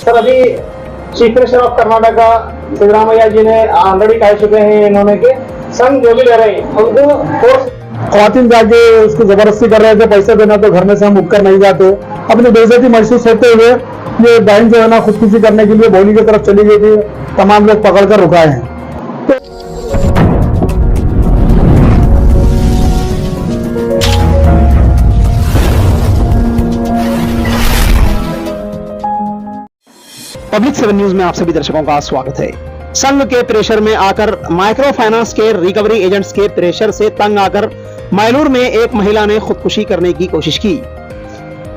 Sir अभी chief minister of Karnataka Siddaramaiah ji ने already कह चुके हैं इन्होंने कि संघ जो भी ले रहे हैं उनको फोर्स ख्वातीन जाके उसको जबरदस्ती कर रहे थे पैसे देना तो घर में से हम उठकर नहीं जाते। अपनी बेइज्जती महसूस होते हुए ये बहन जो है ना खुदकुशी करने के लिए भोली की तरफ चली गई थी। तमाम लोग पकड़कर रुकाए हैं। पब्लिक 7 न्यूज में आप सभी दर्शकों का स्वागत है। संघ के प्रेशर में आकर माइक्रो फाइनेंस के रिकवरी एजेंट्स के प्रेशर से तंग आकर मैलूर में एक महिला ने खुदकुशी करने की कोशिश की।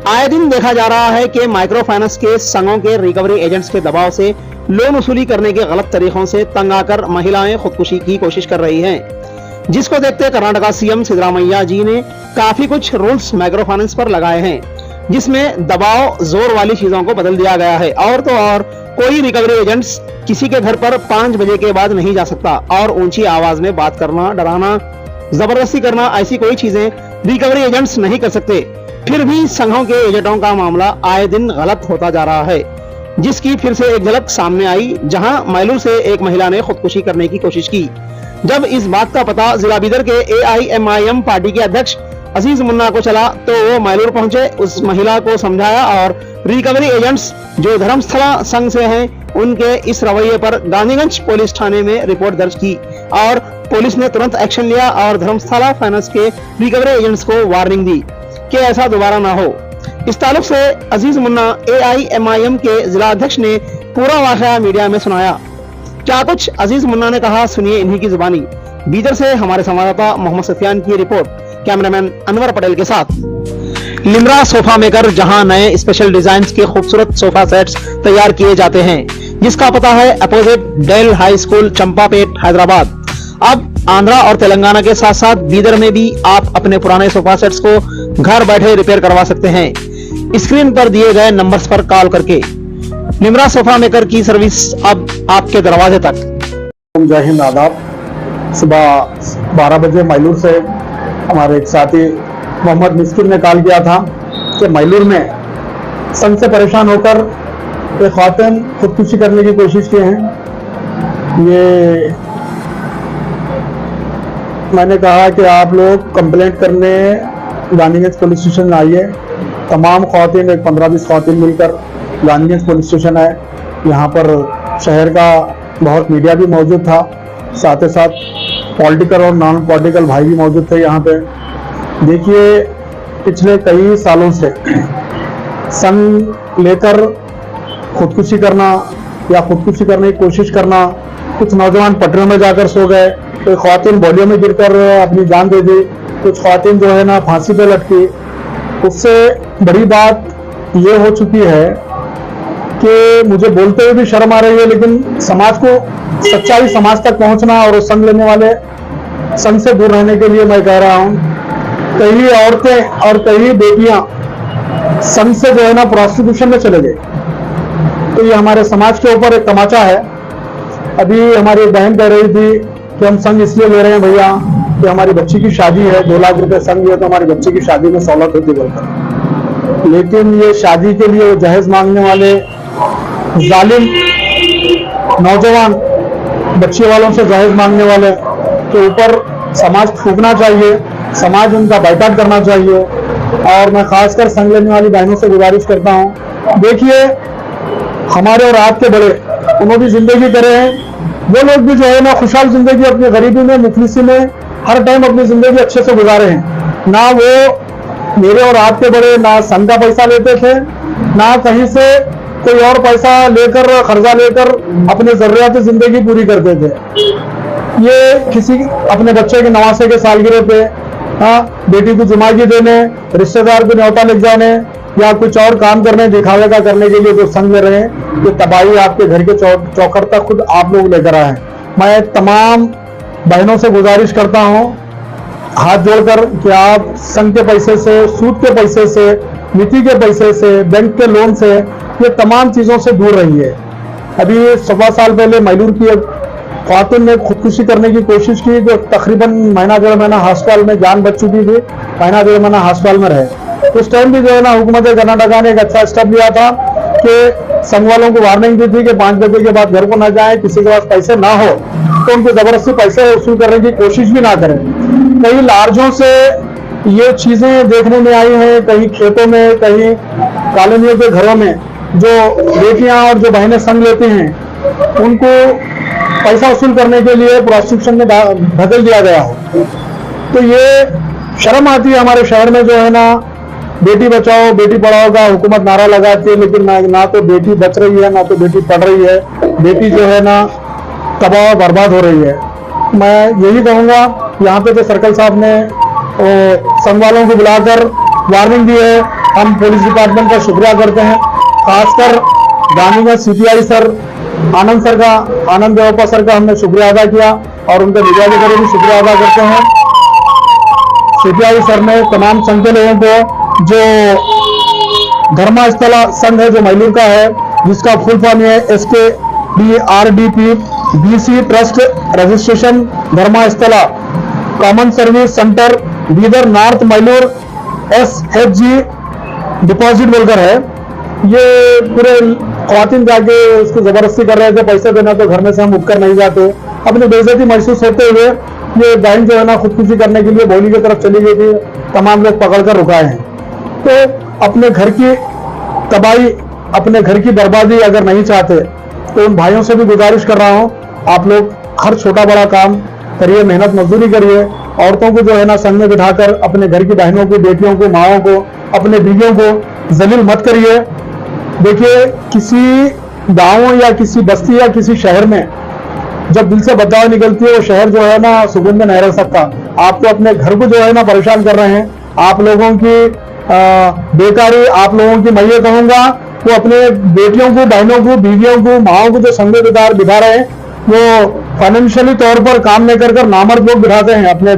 आए दिन देखा जा रहा है कि माइक्रो फाइनेंस के संघों के रिकवरी एजेंट्स के दबाव से लोन वसूली करने के गलत तरीकों से तंग आकर महिलाएं खुदकुशी की कोशिश कर रही हैं, जिसको देखते कर्नाटका सीएम सिद्धरामैया जी ने काफी कुछ रूल्स माइक्रो फाइनेंस पर लगाए हैं, जिसमें दबाव जोर वाली चीजों को बदल दिया गया है। और तो और कोई रिकवरी एजेंट्स किसी के घर पर 5 बजे के बाद नहीं जा सकता और ऊंची आवाज में बात करना, डराना, जबरदस्ती करना, ऐसी कोई चीजें रिकवरी एजेंट्स नहीं कर सकते। फिर भी संघों के एजेंटों का मामला आए दिन गलत होता जा रहा है, जिसकी फिर से एक झलक सामने आई, जहां मैलूर से एक महिला ने खुदकुशी करने की कोशिश की। जब इस बात का पता जिला बीदर के AIMIM पार्टी के अध्यक्ष अजीज मुन्ना को चला तो वो मैलूर पहुंचे, उस महिला को समझाया और रिकवरी एजेंट्स जो धर्मस्थला संघ से हैं उनके इस रवैये पर गांधीगंज पुलिस थाने में रिपोर्ट दर्ज की और पुलिस ने तुरंत एक्शन लिया और धर्मस्थला फाइनेंस के रिकवरी एजेंट्स को वार्निंग दी कि ऐसा दोबारा ना हो। इस ताल्लुक से अजीज मुन्ना AIMIM के जिला अध्यक्ष ने पूरा वाकया मीडिया में सुनाया। क्या कुछ अजीज मुन्ना ने कहा, सुनिए इन्हीं की जुबानी। बीदर से हमारे संवाददाता मोहम्मद सफियान की रिपोर्ट, कैमरामैन अनवर पटेल के साथ। लिमरा सोफा मेकर, जहां नए स्पेशल डिजाइन के खूबसूरत सोफा सेट्स तैयार किए जाते हैं, जिसका पता है opposite Dell high school, Champapet, Hyderabad. अब आंध्रा और तेलंगाना के साथ साथ बीदर में भी आप अपने पुराने सोफा सेट्स को घर बैठे रिपेयर करवा सकते हैं। स्क्रीन पर दिए गए नंबर्स पर कॉल करके लिमरा सोफा मेकर की सर्विस अब आपके दरवाजे तक। जय हिंद, आदाब। सुबह 12 बजे मैलूर से हमारे एक साथी मोहम्मद मिस्किन ने कॉल किया था कि मैलूर में संघ से परेशान होकर एक ख्वातीन खुदकुशी करने की कोशिश की हैं। ये मैंने कहा कि आप लोग कंप्लेंट करने गांधीगंज पुलिस स्टेशन में आइए। तमाम ख्वातीन, एक 15-20 ख्वातीन मिलकर गांधीगंज पुलिस स्टेशन है। यहाँ पर शहर का बहुत मीडिया भी मौजूद था, साथ ही साथ पॉलिटिकल और नॉन पॉलिटिकल भाई भी मौजूद थे यहाँ पे। देखिए, पिछले कई सालों से संघ लेकर खुदकुशी करना या खुदकुशी करने की कोशिश करना, कुछ नौजवान पटरियों में जाकर सो गए, कोई ख्वातीन बोलियों में गिरकर अपनी जान दे दी, कुछ ख्वातीन जो है ना फांसी पे लटकी। उससे बड़ी बात ये हो चुकी है कि मुझे बोलते हुए भी शर्म आ रही है, लेकिन समाज को सच्चाई समाज तक पहुंचना और संघ लेने वाले संघ से दूर रहने के लिए मैं कह रहा हूं। कई औरतें और कई बेटियां संघ से जो है ना प्रोस्टिट्यूशन में चले गए, तो ये हमारे समाज के ऊपर एक तमाचा है। अभी हमारी बहन कह रही थी कि हम संघ इसलिए ले रहे हैं भैया कि हमारी बच्ची की शादी है, 2 लाख रुपए संघ है तो हमारी बच्ची की शादी में सहूलत होती बोलकर। लेकिन ये शादी के लिए वो जहेज मांगने वाले जालिम नौजवान बच्चे वालों से जहेज मांगने वाले के ऊपर समाज फूंकना चाहिए, समाज उनका बाइकाट करना चाहिए। और मैं खासकर संघ लेने वाली बहनों से गुजारिश करता हूं, देखिए हमारे और आपके बड़े उन्होंने भी जिंदगी करे हैं, वो लोग भी जो है ना खुशहाल जिंदगी अपनी गरीबी में, मुफलिसी में हर टाइम अपनी जिंदगी अच्छे से गुजारे हैं। ना वो मेरे और आपके बड़े ना संघ का पैसा लेते थे, ना कहीं से कोई और पैसा लेकर कर्जा लेकर अपने जरूरियात जिंदगी पूरी करते थे। ये किसी अपने बच्चे के नवासे के सालगिरह पे, बेटी को जुमागी देने, रिश्तेदार को न्योता लग जाने या कुछ और काम करने, दिखावे का करने के लिए जो संघ ले रहे हैं, ये तबाही आपके घर के चौखट तक खुद आप लोग लेकर आए। मैं तमाम बहनों से गुजारिश करता हूं हाथ जोड़कर कि आप संघ के पैसे से, सूद के पैसे से, नीति के पैसे से, बैंक के लोन से, ये तमाम चीजों से दूर रहिए। अभी 7 साल पहले मैलूर की एक ख्वातीन ने खुदकुशी करने की कोशिश की, जो तकरीबन महीना 1.5 महीना हॉस्पिटल में जान बच चुकी थी, महीना 1.5 महीना हॉस्पिटल में रहे। उस टाइम भी जो है ना हुकूमत कर्नाटका ने एक अच्छा स्टेप लिया था कि संघ वालों को वार्निंग दी थी कि 5 बजे के बाद घर को ना जाए, किसी के पास पैसे ना हो तो उनको जबरदस्ती पैसे वसूल करने की कोशिश भी ना करें। कई लार्जों से ये चीजें देखने में आई हैं, कहीं खेतों में, कहीं कॉलोनियों के घरों में जो बेटियां और जो बहनें संग लेती हैं उनको पैसा वसूल करने के लिए प्रोस्टिट्यूशन में धकेल दिया गया हो। तो ये शर्म आती है हमारे शहर में जो है ना, बेटी बचाओ बेटी पढ़ाओ का हुकूमत नारा लगाती है, लेकिन ना तो बेटी बच रही है ना तो बेटी पढ़ रही है, बेटी जो है ना तबाह और बर्बाद हो रही है। मैं यही कहूंगा, यहाँ पे तो सर्कल साहब ने संघ वालों को बुलाकर वार्निंग दी है, हम पुलिस डिपार्टमेंट का शुक्रिया करते हैं, खासकर गांधीगंज सीपीआई सर आनंद देवप्पा सर का हमने शुक्रिया अदा किया और उनके मीडियाधिकारी भी शुक्रिया अदा करते हैं। सीपीआई सर ने तमाम संघ के लोगों को, जो धर्मस्थला संघ है जो मैलूर का है, जिसका फुल फॉर्म है SKDRDP BC trust registration Dharmasthala common service centre Bidar north Mailur SHG deposit बोलकर है। ये पूरे ख्वातीन जाके उसको जबरदस्ती कर रहे थे, पैसे देना तो घर में से हम उठकर नहीं जाते, अपनी बेइज्जती महसूस होते हुए ये बहन जो है ना खुदकुशी करने के लिए बोली की तरफ चली गई थी, तमाम लोग पकड़कर रुकाए हैं। तो अपने घर की तबाही, अपने घर की बर्बादी अगर नहीं चाहते तो उन भाइयों से भी गुजारिश कर रहा हूं, आप लोग हर छोटा बड़ा काम करिए, मेहनत मजदूरी करिए, औरतों को जो है ना संग में बिठाकर अपने घर की बहनों को, बेटियों को, माओं को, अपने बीवियों को जलील मत करिए। देखिए, किसी गांव या किसी बस्ती या किसी शहर में जब दिल से बददुआ निकलती है, वो शहर जो है ना सुकून में नहीं रह सकता। आप तो अपने घर को जो है ना परेशान कर रहे हैं, आप लोगों की बेकारी, आप लोगों की मैं ये कहूंगा वो अपने बेटियों को, बहनों को, बीवियों को, माओं को जो संग में बिठा रहे हैं, वो फाइनेंशियली तौर पर काम नहीं कर नामर्द लोग बिठाते हैं अपने